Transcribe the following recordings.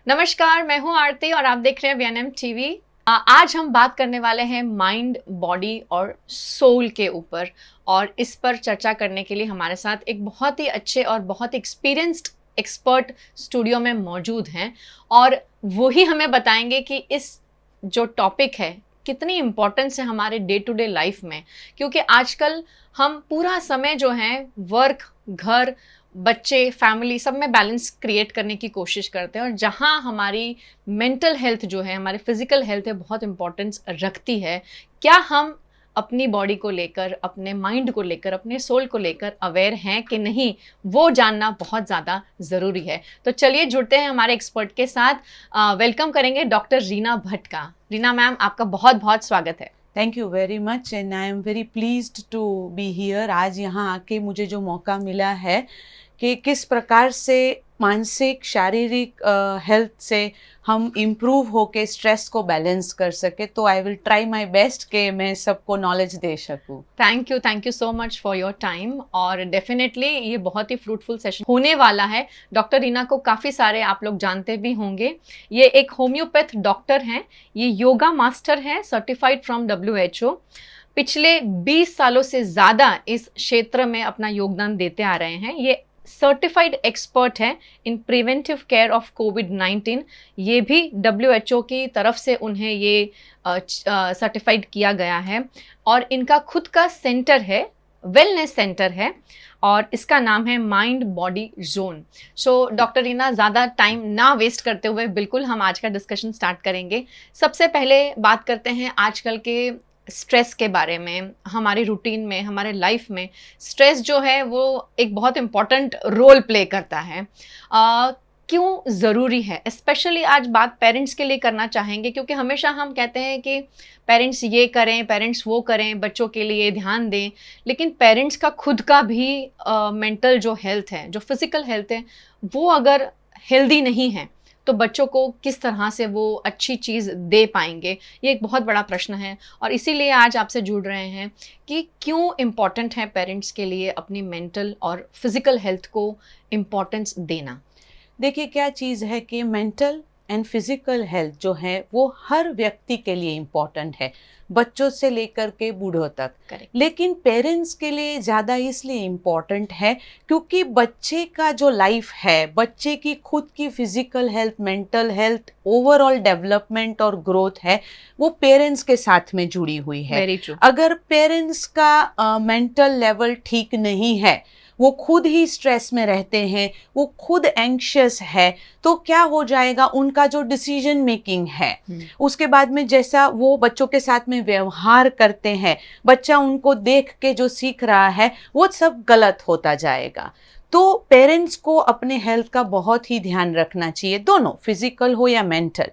नमस्कार, मैं हूं आरती और आप देख रहे हैं वीएनएम टीवी। आज हम बात करने वाले हैं माइंड, बॉडी और सोल के ऊपर। और इस पर चर्चा करने के लिए हमारे साथ एक बहुत ही अच्छे और बहुत एक्सपीरियंस्ड एक्सपर्ट स्टूडियो में मौजूद हैं और वो ही हमें बताएंगे कि इस जो टॉपिक है कितनी इम्पोर्टेंस है हमारे डे टू डे लाइफ में। क्योंकि आजकल हम पूरा समय जो है वर्क, घर, बच्चे, फैमिली सब में बैलेंस क्रिएट करने की कोशिश करते हैं और जहाँ हमारी मेंटल हेल्थ जो है, हमारी फिजिकल हेल्थ है, बहुत इंपॉर्टेंस रखती है। क्या हम अपनी बॉडी को लेकर, अपने माइंड को लेकर, अपने सोल को लेकर अवेयर हैं कि नहीं, वो जानना बहुत ज़्यादा ज़रूरी है। तो चलिए जुड़ते हैं हमारे एक्सपर्ट के साथ। वेलकम करेंगे डॉक्टर रीना भट्ट का। रीना मैम, आपका बहुत बहुत स्वागत है। Thank you very much and I am very pleased to be here. आज यहाँ आके मुझे जो मौका मिला है कि किस प्रकार से मानसिक शारीरिक हेल्थ से हम इम्प्रूव होके स्ट्रेस को बैलेंस कर सके, तो I will try my best कि मैं सबको नॉलेज दे सकूँ। Thank you so much for your time. और डेफिनेटली ये बहुत ही फ्रूटफुल सेशन होने वाला है। डॉक्टर रीना को काफ़ी सारे आप लोग जानते भी होंगे। ये एक होम्योपैथ डॉक्टर हैं, ये योगा मास्टर हैं, सर्टिफाइड फ्रॉम WHO। पिछले 20 सालों से ज़्यादा इस क्षेत्र में अपना योगदान देते आ रहे हैं। ये सर्टिफाइड एक्सपर्ट है इन प्रिवेंटिव केयर ऑफ कोविड-19। ये भी WHO की तरफ से उन्हें ये सर्टिफाइड किया गया है। और इनका खुद का सेंटर है, वेलनेस सेंटर है, और इसका नाम है mind body zone. So doctor Reena, ज़्यादा टाइम ना वेस्ट करते हुए बिल्कुल हम आज का डिस्कशन स्टार्ट करेंगे। सबसे पहले बात करते हैं आजकल के स्ट्रेस के बारे में। हमारी रूटीन में, हमारे लाइफ में स्ट्रेस जो है वो एक बहुत इम्पॉर्टेंट रोल प्ले करता है। क्यों ज़रूरी है? स्पेशली आज बात पेरेंट्स के लिए करना चाहेंगे, क्योंकि हमेशा हम कहते हैं कि पेरेंट्स ये करें, पेरेंट्स वो करें, बच्चों के लिए ध्यान दें, लेकिन पेरेंट्स का खुद का भी मेंटल जो हेल्थ है, जो फिज़िकल हेल्थ है, वो अगर हेल्दी नहीं है तो बच्चों को किस तरह से वो अच्छी चीज़ दे पाएंगे, ये एक बहुत बड़ा प्रश्न है। और इसीलिए आज आपसे जुड़ रहे हैं कि क्यों इम्पॉर्टेंट है पेरेंट्स के लिए अपनी मेंटल और फिज़िकल हेल्थ को इम्पॉर्टेंस देना। देखिए, क्या चीज़ है कि मेंटल एंड फिजिकल हेल्थ जो है वो हर व्यक्ति के लिए इम्पॉर्टेंट है, बच्चों से लेकर के बूढ़ों तक। करेक्ट। लेकिन पेरेंट्स के लिए ज़्यादा इसलिए इम्पॉर्टेंट है क्योंकि बच्चे का जो लाइफ है, बच्चे की खुद की physical health, mental health, overall development और ग्रोथ है, वो पेरेंट्स के साथ में जुड़ी हुई है। Very true. अगर पेरेंट्स का मेंटल लेवल ठीक नहीं है, वो खुद ही स्ट्रेस में रहते हैं, वो खुद एंग्शियस है, तो क्या हो जाएगा, उनका जो डिसीजन मेकिंग है, उसके बाद में जैसा वो बच्चों के साथ में व्यवहार करते हैं, बच्चा उनको देख के जो सीख रहा है, वो सब गलत होता जाएगा। तो पेरेंट्स को अपने हेल्थ का बहुत ही ध्यान रखना चाहिए, दोनों, फिजिकल हो या मेंटल।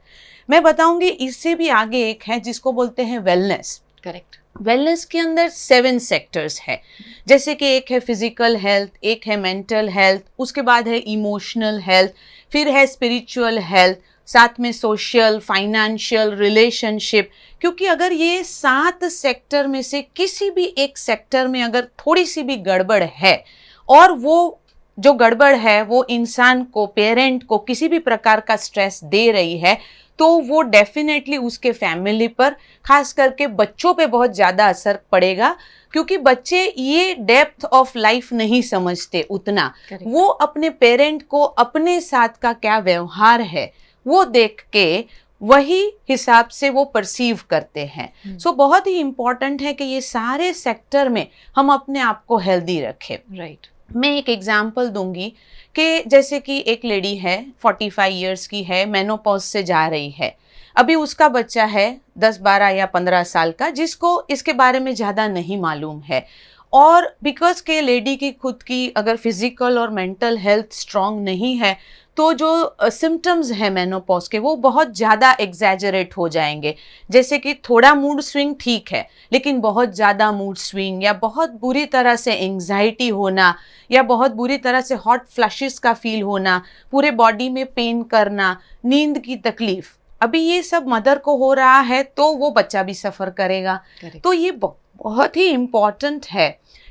मैं बताऊंगी इससे भी आगे एक है जिसको बोलते हैं वेलनेस। करेक्ट। वेलनेस के अंदर 7 सेक्टर्स है, जैसे कि एक है फिजिकल हेल्थ, एक है मेंटल हेल्थ, उसके बाद है इमोशनल हेल्थ, फिर है स्पिरिचुअल हेल्थ, साथ में सोशल, फाइनेंशियल, रिलेशनशिप। क्योंकि अगर ये 7 सेक्टर में से किसी भी एक सेक्टर में अगर थोड़ी सी भी गड़बड़ है, और वो जो गड़बड़ है वो इंसान को, पेरेंट को किसी भी प्रकार का स्ट्रेस दे रही है, तो वो डेफिनेटली उसके फैमिली पर, खास करके बच्चों पे बहुत ज़्यादा असर पड़ेगा। क्योंकि बच्चे ये डेप्थ ऑफ लाइफ नहीं समझते उतना। Correct. वो अपने पेरेंट को, अपने साथ का क्या व्यवहार है, वो देख के वही हिसाब से वो परसीव करते हैं। सो बहुत ही इम्पॉर्टेंट है कि ये सारे सेक्टर में हम अपने आप को हेल्दी रखें। राइट। मैं एक एग्जाम्पल दूंगी कि जैसे कि एक लेडी है, 45 इयर्स की है, मेनोपॉज से जा रही है, अभी उसका बच्चा है 10, 12 या 15 साल का, जिसको इसके बारे में ज़्यादा नहीं मालूम है। और बिकॉज के लेडी की खुद की अगर फिजिकल और मेंटल हेल्थ स्ट्रांग नहीं है, तो जो सिम्टम्स हैं मेनोपॉज के वो बहुत ज़्यादा एग्जैजरेट हो जाएंगे। जैसे कि थोड़ा मूड स्विंग ठीक है, लेकिन बहुत ज़्यादा मूड स्विंग, या बहुत बुरी तरह से एंग्जाइटी होना, या बहुत बुरी तरह से हॉट फ्लैशेस का फील होना, पूरे बॉडी में पेन करना, नींद की तकलीफ। अभी ये सब मदर को हो रहा है तो वो बच्चा भी सफ़र करेगा। Correct. तो ये बहुत ही इम्पॉर्टेंट है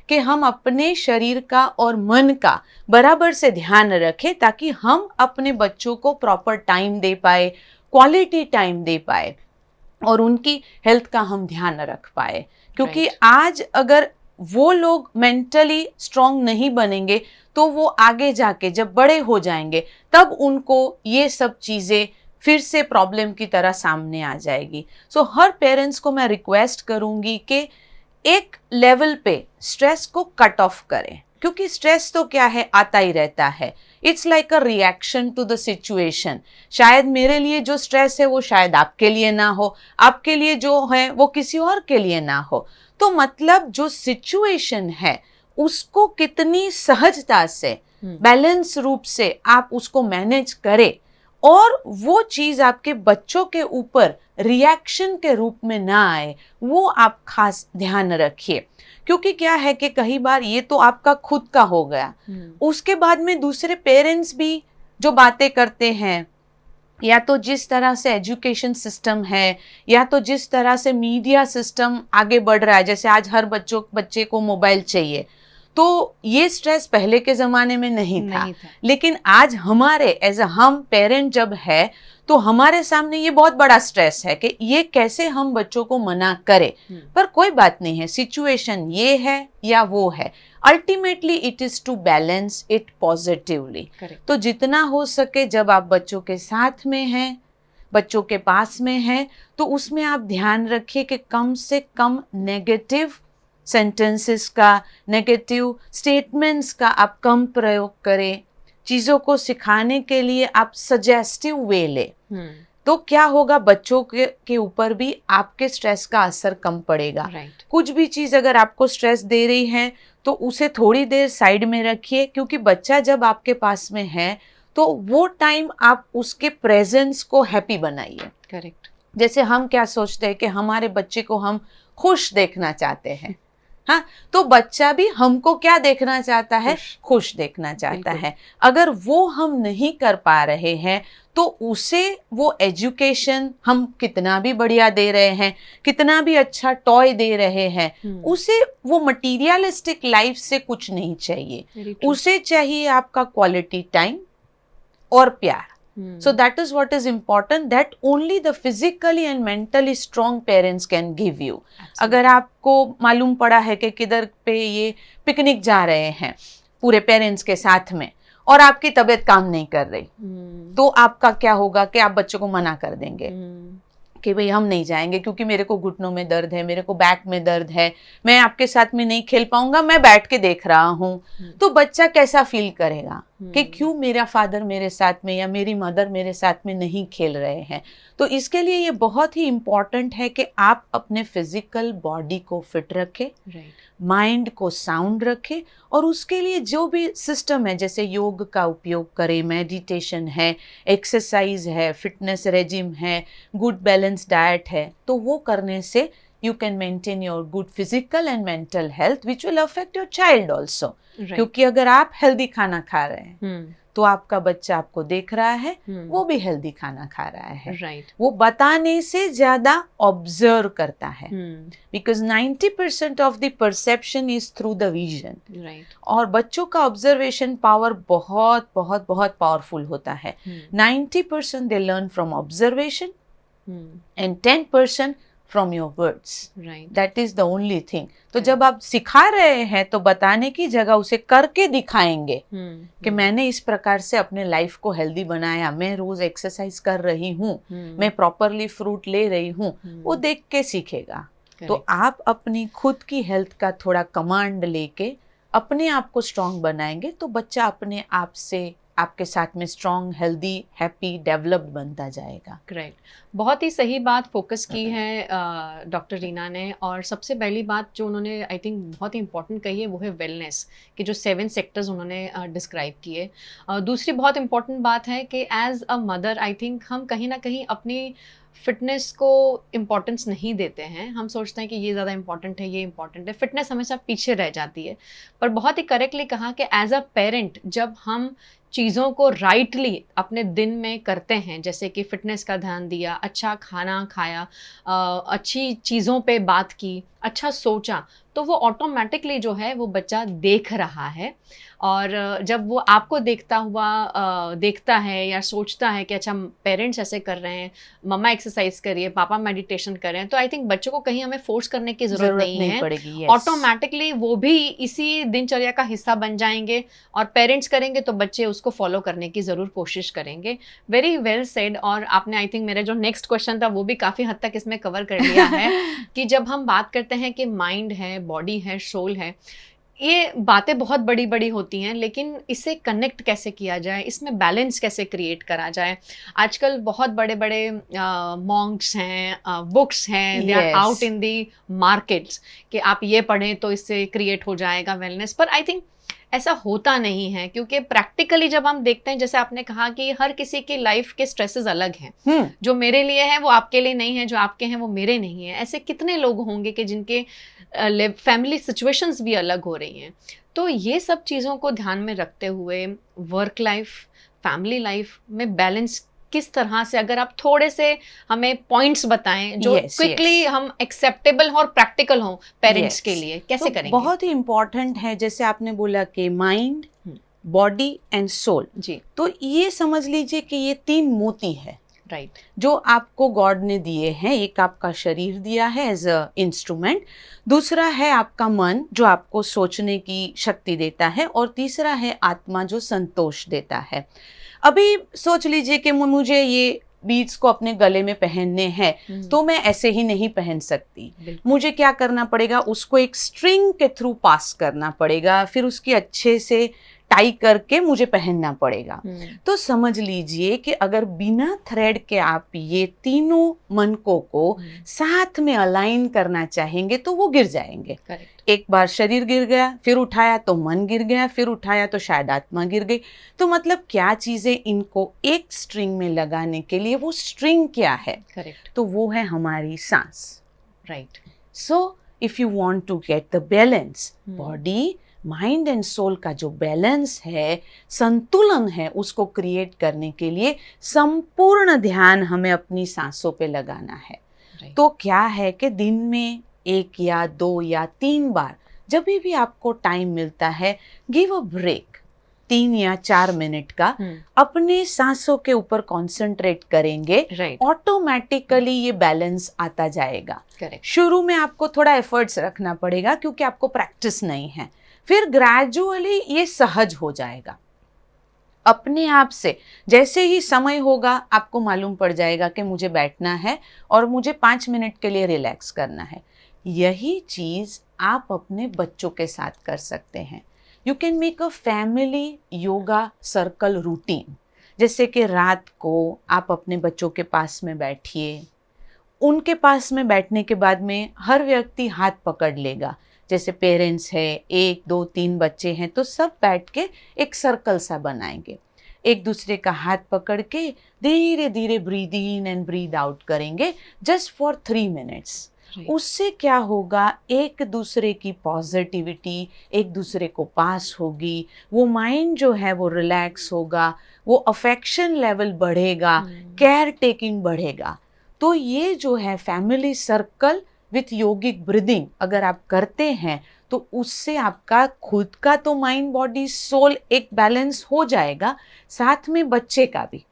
कि हम अपने शरीर का और मन का बराबर से ध्यान रखें ताकि हम अपने बच्चों को प्रॉपर टाइम दे पाए, क्वालिटी टाइम दे पाए और उनकी हेल्थ का हम ध्यान रख पाए। क्योंकि आज अगर वो लोग मेंटली स्ट्रांग नहीं बनेंगे तो वो आगे जाके जब बड़े हो जाएंगे तब उनको ये सब चीज़ें फिर से प्रॉब्लम की तरह सामने आ जाएगी। सो हर पेरेंट्स को मैं रिक्वेस्ट करूंगी कि एक लेवल पे स्ट्रेस को कट ऑफ करें, क्योंकि स्ट्रेस तो क्या है, आता ही रहता है। It's like a reaction to the situation. शायद मेरे लिए जो स्ट्रेस है वो शायद आपके लिए ना हो, आपके लिए जो है वो किसी और के लिए ना हो। तो मतलब जो सिचुएशन है उसको कितनी सहजता से, बैलेंस रूप से आप उसको मैनेज करें और वो चीज़ आपके बच्चों के ऊपर रिएक्शन के रूप में ना आए, वो आप खास ध्यान रखिए। क्योंकि क्या है कि कई बार ये तो आपका खुद का हो गया, उसके बाद में दूसरे पेरेंट्स भी जो बातें करते हैं, या तो जिस तरह से एजुकेशन सिस्टम है, या तो जिस तरह से मीडिया सिस्टम आगे बढ़ रहा है, जैसे आज हर बच्चे को मोबाइल चाहिए, तो ये स्ट्रेस पहले के ज़माने में नहीं था। लेकिन आज हमारे एज अ हम पेरेंट जब है तो हमारे सामने ये बहुत बड़ा स्ट्रेस है कि ये कैसे हम बच्चों को मना करें। पर कोई बात नहीं है, सिचुएशन ये है या वो है, ultimately it is to balance it positively. तो जितना हो सके जब आप बच्चों के साथ में हैं, बच्चों के पास में हैं, तो उसमें आप ध्यान रखिए कि कम से कम नेगेटिव सेंटेंसेस का, नेगेटिव स्टेटमेंट्स का आप कम प्रयोग करें। चीज़ों को सिखाने के लिए आप सजेस्टिव वे ले, तो क्या होगा, बच्चों के ऊपर भी आपके स्ट्रेस का असर कम पड़ेगा। कुछ भी चीज़ अगर आपको स्ट्रेस दे रही है तो उसे थोड़ी देर साइड में रखिए, क्योंकि बच्चा जब आपके पास में है तो वो टाइम आप उसके प्रेजेंस को हैप्पी बनाइए। करेक्ट। जैसे हम क्या सोचते हैं कि हमारे बच्चे को हम खुश देखना चाहते हैं, हाँ, तो बच्चा भी हमको क्या देखना चाहता है, खुश देखना चाहता है। अगर वो हम नहीं कर पा रहे हैं तो उसे वो एजुकेशन हम कितना भी बढ़िया दे रहे हैं, कितना भी अच्छा टॉय दे रहे हैं, उसे वो मटीरियलिस्टिक लाइफ से कुछ नहीं चाहिए। उसे चाहिए आपका क्वालिटी टाइम और प्यार। So that is what is important, that only the physically and mentally strong parents can give you. अगर आपको मालूम पड़ा है कि किधर पे ये पिकनिक जा रहे हैं पूरे पेरेंट्स के साथ में और आपकी तबीयत काम नहीं कर रही, तो आपका क्या होगा कि आप बच्चों को मना कर देंगे कि भाई हम नहीं जाएंगे क्योंकि मेरे को घुटनों में दर्द है, मेरे को बैक में दर्द है, मैं आपके साथ में नहीं खेल पाऊंगा, मैं बैठ के देख रहा हूँ। तो बच्चा कैसा फील करेगा कि क्यों मेरा फादर मेरे साथ में या मेरी मदर मेरे साथ में नहीं खेल रहे हैं। तो इसके लिए ये बहुत ही इम्पॉर्टेंट है कि आप अपने फिजिकल बॉडी को फिट रखें, माइंड को साउंड रखें, और उसके लिए जो भी सिस्टम है, जैसे योग का उपयोग करें, मेडिटेशन है, एक्सरसाइज है, फिटनेस रेजिम है, गुड बैलेंस डाइट है, तो वो करने से you can maintain your good physical and mental health which will affect your child also. क्योंकि अगर आप हेल्दी खाना खा रहे हैं तो आपका बच्चा आपको देख रहा है, वो भी हेल्दी खाना खा रहा है। वो बताने से ज्यादा ऑब्जर्व करता है, because 90% of the perception is through the vision. और बच्चों का ऑब्जर्वेशन पावर बहुत बहुत बहुत पावरफुल होता है। 90% they learn from observation and 10% from your words. That is the only thing. तो जब आप सिखा रहे हैं तो बताने की जगह उसे करके दिखाएंगे कि मैंने इस प्रकार से अपने लाइफ को हेल्दी बनाया, मैं रोज एक्सरसाइज कर रही हूँ, मैं प्रॉपरली फ्रूट ले रही हूँ, वो देख के सीखेगा। तो आप अपनी खुद की हेल्थ का थोड़ा कमांड लेके अपने आप को स्ट्रांग बनाएंगे तो बच्चा अपने आप से आपके साथ में स्ट्रॉन्ग, हेल्दी, हैप्पी, डेवलप्ड बनता जाएगा। करेक्ट। बहुत ही सही बात फोकस की है डॉक्टर रीना ने। और सबसे पहली बात जो उन्होंने आई थिंक बहुत ही इंपॉर्टेंट कही है वो है वेलनेस के जो 7 सेक्टर्स उन्होंने डिस्क्राइब किए। दूसरी बहुत इंपॉर्टेंट बात है कि as a mother I think हम कहीं ना कहीं अपनी फिटनेस को इम्पॉर्टेंस नहीं देते हैं। हम सोचते हैं कि ये ज़्यादा इम्पॉर्टेंट है, ये इम्पॉर्टेंट है, फिटनेस हमेशा पीछे रह जाती है। पर बहुत ही करेक्टली कहा कि एज अ पेरेंट जब हम चीज़ों को राइटली अपने दिन में करते हैं, जैसे कि फिटनेस का ध्यान दिया, अच्छा खाना खाया, अच्छी चीज़ों पे बात की, अच्छा सोचा, तो वो ऑटोमेटिकली जो है वो बच्चा देख रहा है। और जब वो आपको देखता है या सोचता है कि अच्छा पेरेंट्स ऐसे कर रहे हैं, मम्मा एक्सरसाइज करिए, पापा मेडिटेशन कर रहे हैं, तो आई थिंक बच्चों को कहीं हमें फोर्स करने की ज़रूरत नहीं है। पड़ेगी। yes. ऑटोमेटिकली वो भी इसी दिनचर्या का हिस्सा बन जाएंगे, और पेरेंट्स करेंगे तो बच्चे उसको फॉलो करने की ज़रूर कोशिश करेंगे। Very well said. और आपने आई थिंक मेरा जो नेक्स्ट क्वेश्चन था वो भी काफ़ी हद तक इसमें कवर कर लिया है कि जब हम बात करते हैं कि माइंड है, बॉडी है, सोल है, ये बातें बहुत बड़ी बड़ी होती हैं, लेकिन इसे कनेक्ट कैसे किया जाए, इसमें बैलेंस कैसे क्रिएट करा जाए। आजकल बहुत बड़े बड़े मॉन्क्स हैं, बुक्स हैं, they are Yes. Out in the markets कि आप ये पढ़ें तो इससे क्रिएट हो जाएगा वेलनेस, पर आई थिंक ऐसा होता नहीं है, क्योंकि प्रैक्टिकली जब हम देखते हैं, जैसे आपने कहा कि हर किसी की लाइफ के स्ट्रेसेस अलग हैं, जो मेरे लिए है वो आपके लिए नहीं है, जो आपके हैं वो मेरे नहीं है। ऐसे कितने लोग होंगे कि जिनके फैमिली सिचुएशंस भी अलग हो रही हैं। तो ये सब चीज़ों को ध्यान में रखते हुए वर्क लाइफ, फैमिली लाइफ में बैलेंस किस तरह से, अगर आप थोड़े से हमें पॉइंट्स बताएं जो Yes, क्विकली yes. हम एक्सेप्टेबल हो और प्रैक्टिकल हो पेरेंट्स Yes. के लिए, कैसे तो करेंगे? बहुत ही इम्पोर्टेंट है, जैसे आपने बोला कि माइंड, बॉडी एंड सोल, जी, तो ये समझ लीजिए कि ये 3 मोती है राइट। जो आपको गॉड ने दिए हैं। एक आपका शरीर दिया है एज अ इंस्ट्रूमेंट, दूसरा है आपका मन जो आपको सोचने की शक्ति देता है, और तीसरा है आत्मा जो संतोष देता है। अभी सोच लीजिए कि मुझे ये बीड्स को अपने गले में पहनने हैं, तो मैं ऐसे ही नहीं पहन सकती। मुझे क्या करना पड़ेगा, उसको एक स्ट्रिंग के थ्रू पास करना पड़ेगा, फिर उसकी अच्छे से टाई करके मुझे पहनना पड़ेगा। तो समझ लीजिए कि अगर बिना थ्रेड के आप ये तीनों मनकों को साथ में अलाइन करना चाहेंगे तो वो गिर जाएंगे। करेक्ट। एक बार शरीर गिर गया, फिर उठाया तो मन गिर गया, फिर उठाया तो शायद आत्मा गिर गई। तो मतलब क्या चीजें इनको एक स्ट्रिंग में लगाने के लिए, वो स्ट्रिंग क्या है? करेक्ट। तो वो है हमारी सांस। Right. So if you want to get the balance, body, mind and soul का जो बैलेंस है, संतुलन है, उसको क्रिएट करने के लिए संपूर्ण ध्यान हमें अपनी सांसों पे लगाना है। तो क्या है कि दिन में 1 या 2 या 3 बार जब भी आपको टाइम मिलता है, गिव अ ब्रेक, 3 या 4 मिनट का अपने सांसों के ऊपर कंसंट्रेट करेंगे, ऑटोमेटिकली ये बैलेंस आता जाएगा। शुरू में आपको थोड़ा एफर्ट्स रखना पड़ेगा क्योंकि आपको प्रैक्टिस नहीं है, फिर ग्रेजुअली ये सहज हो जाएगा अपने आप से। जैसे ही समय होगा आपको मालूम पड़ जाएगा कि मुझे बैठना है और मुझे 5 मिनट के लिए रिलैक्स करना है। यही चीज आप अपने बच्चों के साथ कर सकते हैं। You can make a family yoga circle routine, जैसे कि रात को आप अपने बच्चों के पास में बैठिए, उनके पास में बैठने के बाद में हर व्यक्ति हाथ पकड़ लेगा, जैसे पेरेंट्स है, 1 2 3 बच्चे हैं, तो सब बैठ के एक सर्कल सा बनाएंगे, एक दूसरे का हाथ पकड़ के धीरे धीरे breathe in and breathe out करेंगे जस्ट फॉर 3 मिनट्स। उससे क्या होगा, एक दूसरे की पॉजिटिविटी एक दूसरे को पास होगी, वो माइंड जो है वो रिलैक्स होगा, वो अफेक्शन लेवल बढ़ेगा, केयर टेकिंग बढ़ेगा। तो ये जो है family circle with yogic breathing अगर आप करते हैं तो उससे आपका खुद का तो माइंड बॉडी सोल एक बैलेंस हो जाएगा, साथ में बच्चे का भी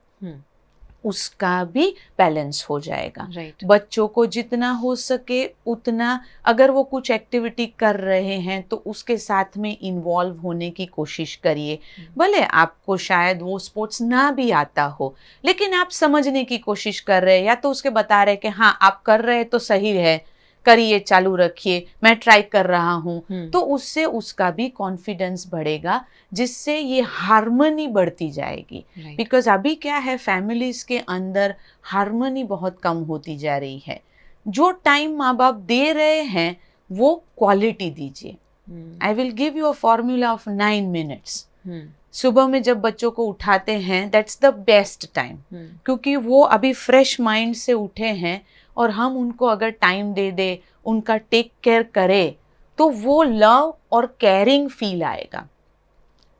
उसका भी बैलेंस हो जाएगा। बच्चों को जितना हो सके उतना, अगर वो कुछ एक्टिविटी कर रहे हैं तो उसके साथ में इन्वॉल्व होने की कोशिश करिए। भले आपको शायद वो स्पोर्ट्स ना भी आता हो, लेकिन आप समझने की कोशिश कर रहे हैं, या तो उसके बता रहे कि हाँ आप कर रहे हैं तो सही है, करिए, चालू रखिए, मैं ट्राई कर रहा हूँ, तो उससे उसका भी कॉन्फिडेंस बढ़ेगा, जिससे ये हार्मनी बढ़ती जाएगी। बिकॉज अभी क्या है, फैमिलीज के अंदर हार्मनी बहुत कम होती जा रही है। जो टाइम माँ बाप दे रहे हैं वो क्वालिटी दीजिए। I will give you a formula of 9 minutes. सुबह में जब बच्चों को उठाते हैं, दैट्स द बेस्ट टाइम, क्योंकि वो अभी फ्रेश माइंड से उठे हैं, और हम उनको अगर टाइम दे दे, उनका टेक केयर करें, तो वो लव और केयरिंग फील आएगा।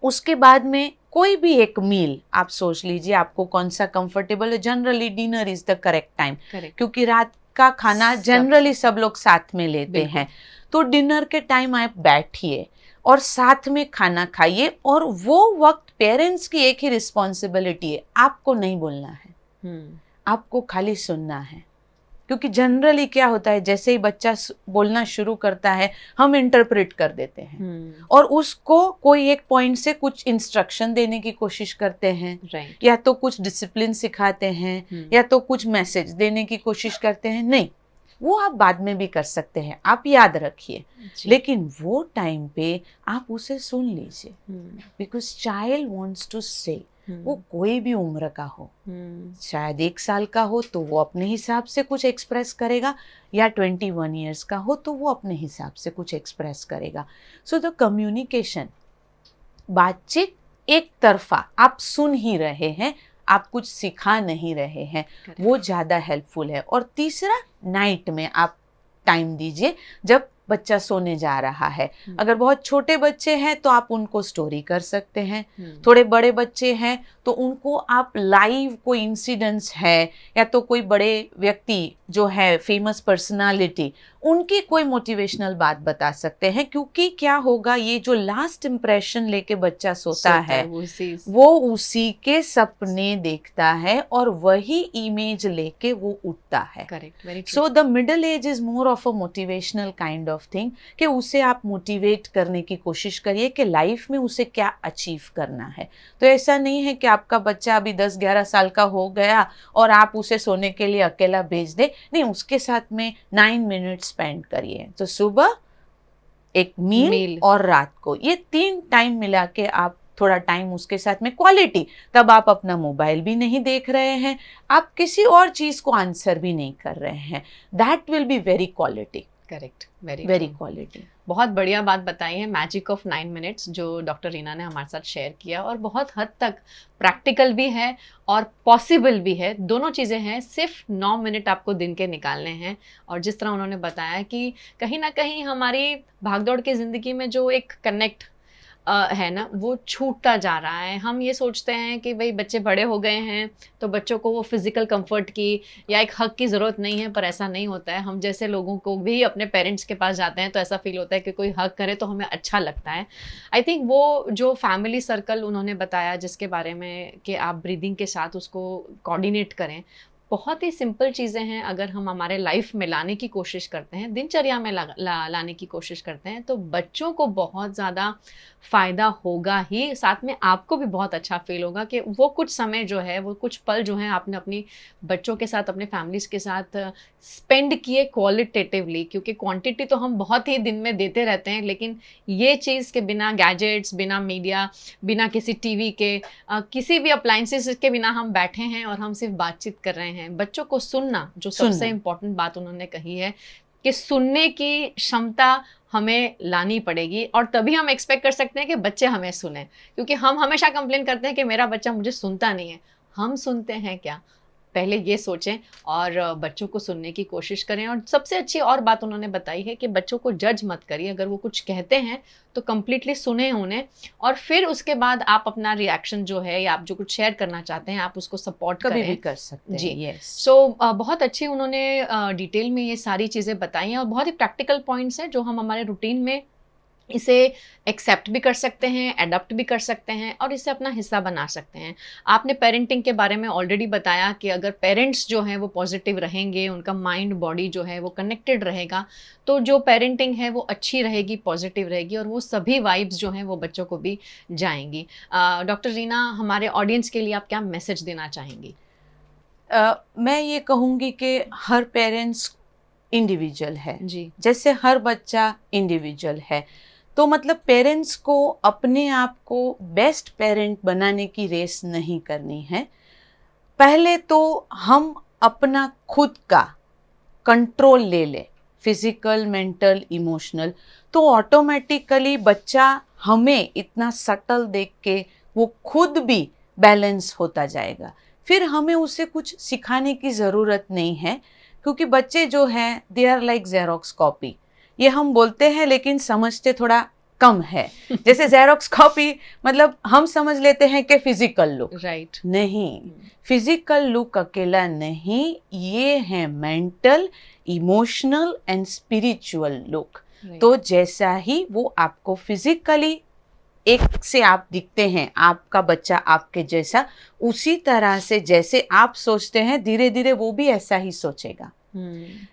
उसके बाद में कोई भी एक मील आप सोच लीजिए आपको कौन सा कंफर्टेबल है। Generally dinner is the correct time, क्योंकि रात का खाना जनरली सब लोग साथ में लेते हैं। तो डिनर के टाइम आप बैठिए और साथ में खाना खाइए, और वो वक्त पेरेंट्स की एक ही रिस्पॉन्सिबिलिटी है, आपको नहीं बोलना है, आपको खाली सुनना है। क्योंकि जनरली क्या होता है, जैसे ही बच्चा बोलना शुरू करता है हम इंटरप्रेट कर देते हैं और उसको कोई एक पॉइंट से कुछ इंस्ट्रक्शन देने की कोशिश करते हैं, या तो कुछ डिसिप्लिन सिखाते हैं, या तो कुछ मैसेज देने की कोशिश करते हैं। नहीं, वो आप बाद में भी कर सकते हैं, आप याद रखिए, लेकिन वो टाइम पे आप उसे सुन लीजिए, बिकॉज चाइल्ड वांट्स टू से। वो कोई भी उम्र का हो, शायद 1 साल का हो तो वो अपने हिसाब से कुछ एक्सप्रेस करेगा, या 21 ईयर्स का हो तो वो अपने हिसाब से कुछ एक्सप्रेस करेगा। सो द कम्युनिकेशन, बातचीत एक तरफा, आप सुन ही रहे हैं, आप कुछ सिखा नहीं रहे हैं, वो ज़्यादा हेल्पफुल है। और तीसरा, नाइट में आप टाइम दीजिए जब बच्चा सोने जा रहा है। अगर बहुत छोटे बच्चे हैं तो आप उनको स्टोरी कर सकते हैं, थोड़े बड़े बच्चे हैं तो उनको आप लाइव कोई इंसिडेंट्स है, या तो कोई बड़े व्यक्ति जो है फेमस पर्सनालिटी, उनकी कोई मोटिवेशनल बात बता सकते हैं। क्योंकि क्या होगा, ये जो लास्ट इम्प्रेशन लेके बच्चा सोता है वो उसी के सपने देखता है और वही इमेज लेके वो उठता है। So the middle age is more of a motivational kind of thing, कि उसे आप मोटिवेट करने की कोशिश करिए कि लाइफ में उसे क्या अचीव करना है। तो ऐसा नहीं है कि आपका बच्चा अभी 10-11 साल का हो गया और आप उसे सोने के लिए अकेला भेज दे, नहीं, उसके साथ में 9 मिनट स्पेंड करिए। तो सुबह एक मील और रात को, ये 3 टाइम मिला के आप थोड़ा टाइम उसके साथ में क्वालिटी, तब आप अपना मोबाइल भी नहीं देख रहे हैं, आप किसी और चीज को आंसर भी नहीं कर रहे हैं, that will be very quality. Correct, very quality. बहुत बढ़िया बात बताई है, मैजिक ऑफ 9 मिनट्स जो डॉक्टर रीना ने हमारे साथ शेयर किया, और बहुत हद तक प्रैक्टिकल भी है और पॉसिबल भी है। दोनों चीज़ें हैं, सिर्फ 9 मिनट आपको दिन के निकालने हैं। और जिस तरह उन्होंने बताया कि कहीं ना कहीं हमारी भागदौड़ की ज़िंदगी में जो एक कनेक्ट है ना, वो छूटता जा रहा है। हम ये सोचते हैं कि भाई बच्चे बड़े हो गए हैं तो बच्चों को वो फिजिकल कंफर्ट की या एक हक की ज़रूरत नहीं है, पर ऐसा नहीं होता है। हम जैसे लोगों को भी अपने पेरेंट्स के पास जाते हैं तो ऐसा फील होता है कि कोई हक करे तो हमें अच्छा लगता है। आई थिंक वो जो फैमिली सर्कल उन्होंने बताया जिसके बारे में कि आप ब्रीदिंग के साथ उसको कोऑर्डिनेट करें, बहुत ही सिंपल चीज़ें हैं। अगर हम हमारे लाइफ में लाने की कोशिश करते हैं, दिनचर्या में लाने की कोशिश करते हैं, तो बच्चों को बहुत ज़्यादा फ़ायदा होगा ही, साथ में आपको भी बहुत अच्छा फील होगा कि वो कुछ समय जो है, वो कुछ पल जो है आपने अपनी बच्चों के साथ, अपने फैमिलीज़ के साथ स्पेंड किए क्वालिटेटिवली। क्योंकि क्वांटिटी तो हम बहुत ही दिन में देते रहते हैं, लेकिन ये चीज़ के बिना गैजेट्स, बिना मीडिया, बिना किसी टीवी के, किसी भी अप्लाइंसेस के बिना हम बैठे हैं और हम सिर्फ बातचीत कर रहे हैं। बच्चों को सुनना, जो सबसे इम्पोर्टेंट बात उन्होंने कही है कि सुनने की क्षमता हमें लानी पड़ेगी, और तभी हम एक्सपेक्ट कर सकते हैं कि बच्चे हमें सुने। क्योंकि हम हमेशा कंप्लेन करते हैं कि मेरा बच्चा मुझे सुनता नहीं है। हम सुनते हैं क्या? पहले ये सोचें और बच्चों को सुनने की कोशिश करें। और सबसे अच्छी और बात उन्होंने बताई है कि बच्चों को जज मत करिए। अगर वो कुछ कहते हैं तो कम्प्लीटली सुने उन्हें, और फिर उसके बाद आप अपना रिएक्शन जो है या आप जो कुछ शेयर करना चाहते हैं आप उसको सपोर्ट करें, भी कर सकते हैं जी। yes. सो बहुत अच्छी उन्होंने डिटेल में ये सारी चीज़ें बताई हैं, और बहुत ही प्रैक्टिकल पॉइंट्स हैं जो हम हमारे रूटीन में इसे एक्सेप्ट भी कर सकते हैं, एडप्ट भी कर सकते हैं और इसे अपना हिस्सा बना सकते हैं। आपने पेरेंटिंग के बारे में ऑलरेडी बताया कि अगर पेरेंट्स जो हैं वो पॉजिटिव रहेंगे, उनका माइंड बॉडी जो है वो कनेक्टेड रहेगा, तो जो पेरेंटिंग है वो अच्छी रहेगी, पॉजिटिव रहेगी, और वो सभी वाइब्स जो हैं वो बच्चों को भी जाएंगी। डॉक्टर रीना, हमारे ऑडियंस के लिए आप क्या मैसेज देना चाहेंगी? मैं ये कहूँगी कि हर पेरेंट्स इंडिविजुअल है जी, जैसे हर बच्चा इंडिविजुअल है। तो मतलब पेरेंट्स को अपने आप को बेस्ट पेरेंट बनाने की रेस नहीं करनी है। पहले तो हम अपना खुद का कंट्रोल ले ले, फिजिकल, मेंटल, इमोशनल, तो ऑटोमेटिकली बच्चा हमें इतना सटल देख के वो खुद भी बैलेंस होता जाएगा। फिर हमें उसे कुछ सिखाने की ज़रूरत नहीं है, क्योंकि बच्चे जो हैं they are like xerox copy. ये हम बोलते हैं लेकिन समझते थोड़ा कम है। जैसे जेरोक्स कॉपी मतलब हम समझ लेते हैं कि फिजिकल लुक, राइट, नहीं, फिजिकल लुक अकेला नहीं, ये है mental, emotional and spiritual look. तो जैसा ही वो आपको फिजिकली एक से आप दिखते हैं, आपका बच्चा आपके जैसा, उसी तरह से जैसे आप सोचते हैं धीरे धीरे वो भी ऐसा ही सोचेगा।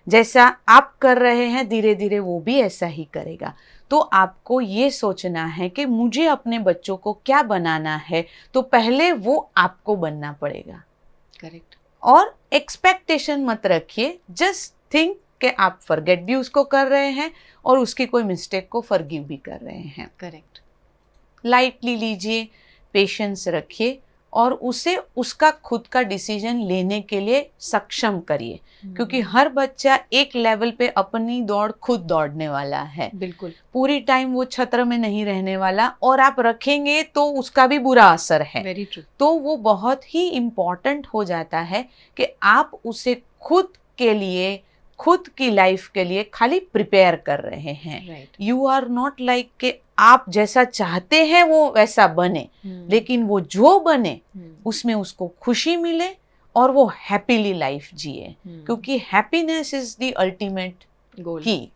जैसा आप कर रहे हैं धीरे धीरे वो भी ऐसा ही करेगा। तो आपको ये सोचना है कि मुझे अपने बच्चों को क्या बनाना है, तो पहले वो आपको बनना पड़ेगा। करेक्ट। और एक्सपेक्टेशन मत रखिए, जस्ट थिंक कि आप फॉरगेट भी उसको कर रहे हैं और उसकी कोई मिस्टेक को फॉरगिव भी कर रहे हैं। करेक्ट। लाइटली लीजिए, पेशेंस रखिए और उसे उसका खुद का डिसीजन लेने के लिए सक्षम करिए, क्योंकि हर बच्चा एक लेवल पे अपनी दौड़ खुद दौड़ने वाला है। बिल्कुल। पूरी टाइम वो छत्र में नहीं रहने वाला, और आप रखेंगे तो उसका भी बुरा असर है। Very true. तो वो बहुत ही इम्पॉर्टेंट हो जाता है कि आप उसे खुद के लिए, खुद की लाइफ के लिए खाली प्रिपेयर कर रहे हैं। Right. You are not like कि आप जैसा चाहते हैं वो वैसा बने, लेकिन वो जो बने उसमें उसको खुशी मिले और वो हैप्पीली लाइफ जिए, क्योंकि happiness is the ultimate goal की।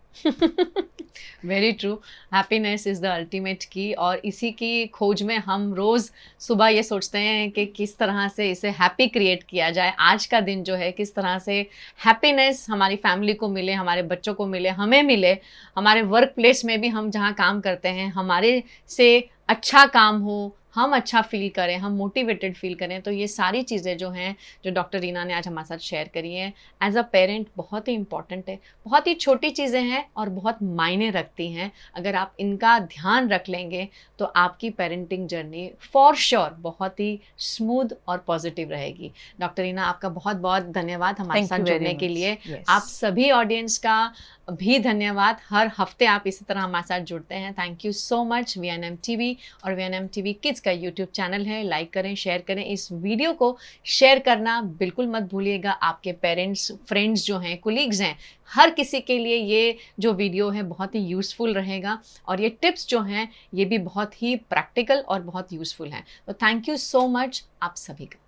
Very true, happiness is the ultimate की। और इसी की खोज में हम रोज़ सुबह ये सोचते हैं कि किस तरह से इसे हैप्पी क्रिएट किया जाए। आज का दिन जो है किस तरह से हैप्पीनेस हमारी फैमिली को मिले, हमारे बच्चों को मिले, हमें मिले, हमारे वर्क प्लेस में भी हम जहाँ काम करते हैं हमारे से अच्छा काम हो, हम अच्छा फील करें, हम मोटिवेटेड फील करें। तो ये सारी चीज़ें जो हैं, जो डॉक्टर रीना ने आज हमारे साथ शेयर करी हैं, एज अ पेरेंट बहुत ही इंपॉर्टेंट है। बहुत ही छोटी चीज़ें हैं और बहुत मायने रखती हैं। अगर आप इनका ध्यान रख लेंगे तो आपकी पेरेंटिंग जर्नी फॉर श्योर बहुत ही स्मूथ और पॉजिटिव रहेगी। डॉक्टर रीना, आपका बहुत बहुत धन्यवाद हमारे Thank साथ you very जुड़ने के much. लिए। Yes. आप सभी ऑडियंस का भी धन्यवाद। हर हफ्ते आप इसी तरह हमारे साथ जुड़ते हैं। Thank you so much. VNM TV और VNM TV किड्स का यूट्यूब चैनल है, लाइक करें, शेयर करें। इस वीडियो को शेयर करना बिल्कुल मत भूलिएगा। आपके पेरेंट्स, फ्रेंड्स जो हैं, कोलीग्स हैं, हर किसी के लिए ये जो वीडियो है बहुत ही यूज़फुल रहेगा। और ये टिप्स जो हैं ये भी बहुत ही प्रैक्टिकल और बहुत यूज़फुल हैं। तो थैंक यू सो मच आप सभी का।